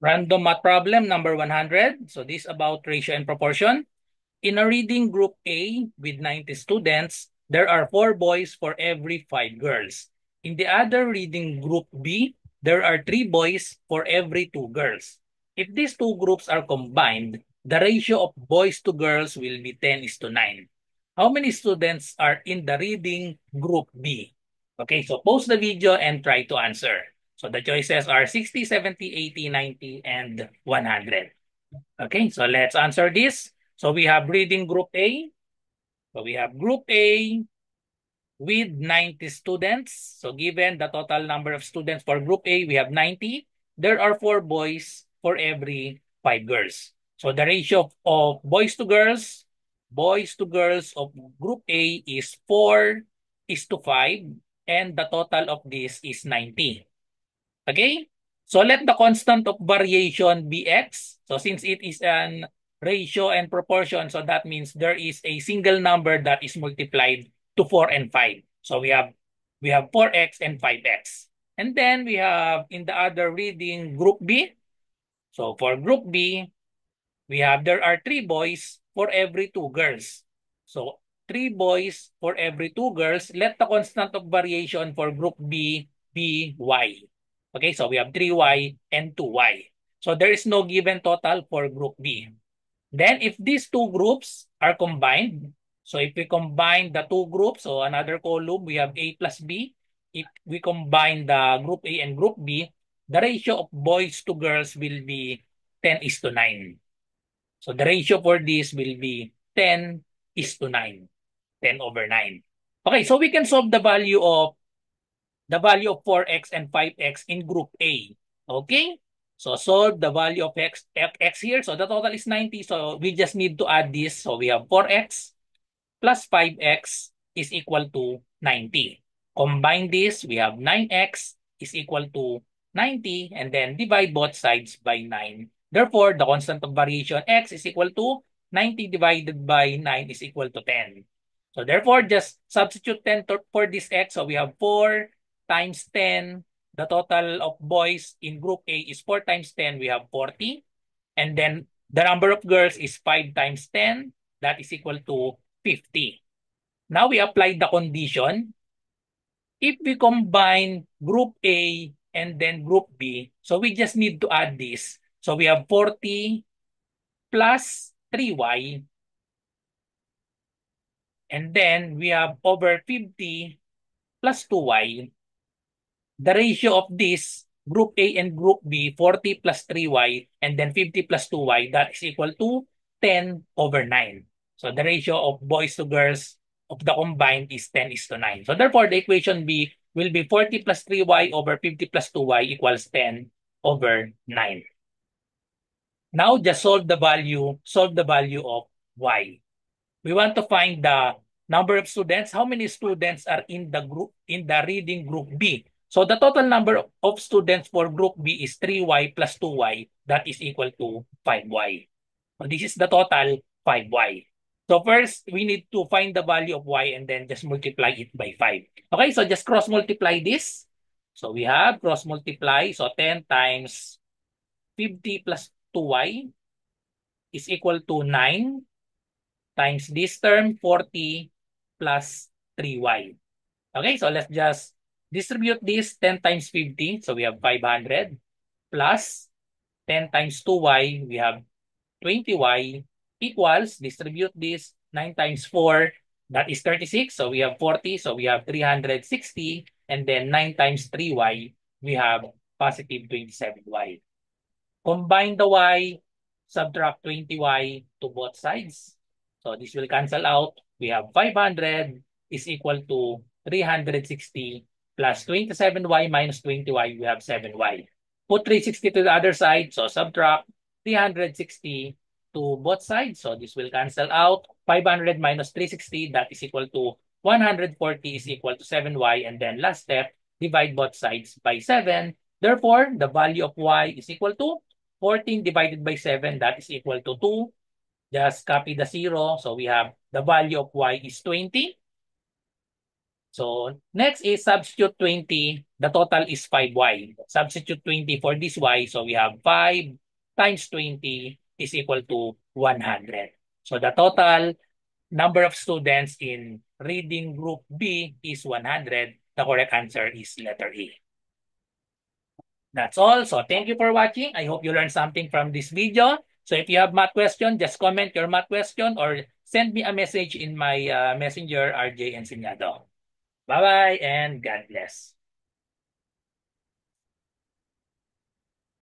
Random math problem number 100. So this is about ratio and proportion. In a reading group A with 90 students, there are 4 boys for every 5 girls. In the other reading group B, there are 3 boys for every 2 girls. If these two groups are combined, the ratio of boys to girls will be 10:9. How many students are in the reading group B? Okay, so pause the video and try to answer. So the choices are 60, 70, 80, 90, and 100. Okay, so let's answer this. So we have reading group A. So we have group A with 90 students. So given the total number of students for group A, we have 90. There are 4 boys for every 5 girls. So the ratio of boys to girls of group A is 4:5, and the total of this is 90. Okay? So let the constant of variation be x. So since it is an ratio and proportion, so that means there is a single number that is multiplied to 4 and 5. So we have 4x and 5x. And then we have in the other reading group B. So for group B, we have there are 3 boys for every 2 girls. So 3 boys for every 2 girls. Let the constant of variation for group B be y. Okay, so we have 3y and 2y. So there is no given total for group B. Then if these two groups are combined, so if we combine the two groups, so another column, we have A plus B. If we combine the group A and group B, the ratio of boys to girls will be 10:9. So the ratio for this will be 10:9, 10/9. Okay, so we can solve the value of 4x and 5x in group A. Okay? So solve the value of x here. So the total is 90. So we just need to add this. So we have 4x plus 5x is equal to 90. Combine this, we have 9x is equal to 90, and then divide both sides by 9. Therefore, the constant of variation x is equal to 90 divided by 9 is equal to 10. So therefore, just substitute 10 for this x. So we have 4 times 10. The total of boys in group A is 4 times 10. We have 40. And then the number of girls is 5 times 10. That is equal to 50. Now we apply the condition. If we combine group A and then group B, so we just need to add this. So we have 40 plus 3y, and then we have over 50 plus 2y. The ratio of this group A and group B, 40 plus 3y, and then 50 plus 2y, that is equal to 10/9. So the ratio of boys to girls of the combined is 10:9. So therefore, the equation B will be 40 plus 3y over 50 plus 2y equals 10/9. Now just solve the value of y. We want to find the number of students. How many students are in the reading group B? So the total number of students for group B is 3y plus 2y. That is equal to 5y. So this is the total 5y. So first, we need to find the value of y and then just multiply it by 5. Okay, so just cross multiply this. So we have cross multiply. So 10 times 50 plus 2y is equal to 9 times this term, 40 plus 3y. Okay, so let's just distribute this 10 times 50. So we have 500 plus 10 times 2y, we have 20y equals, distribute this 9 times 4, that is 36. So we have 40. So we have 360. And then 9 times 3y, we have positive 27y. Combine the y, subtract 20y to both sides. So this will cancel out. We have 500 is equal to 360 plus 27y minus 20y, we have 7y. Put 360 to the other side, so subtract 360 to both sides. So this will cancel out. 500 minus 360, that is equal to 140 is equal to 7y. And then last step, divide both sides by 7. Therefore, the value of y is equal to 14 divided by 7, that is equal to 2. Just copy the 0. So we have the value of y is 20. So next is substitute 20. The total is 5y. Substitute 20 for this y. So we have 5 times 20 is equal to 100. So the total number of students in reading group B is 100. The correct answer is letter A. That's all. So thank you for watching. I hope you learned something from this video. So if you have math question, just comment your math question or send me a message in my messenger, RJ Enseñado. Bye-bye and God bless.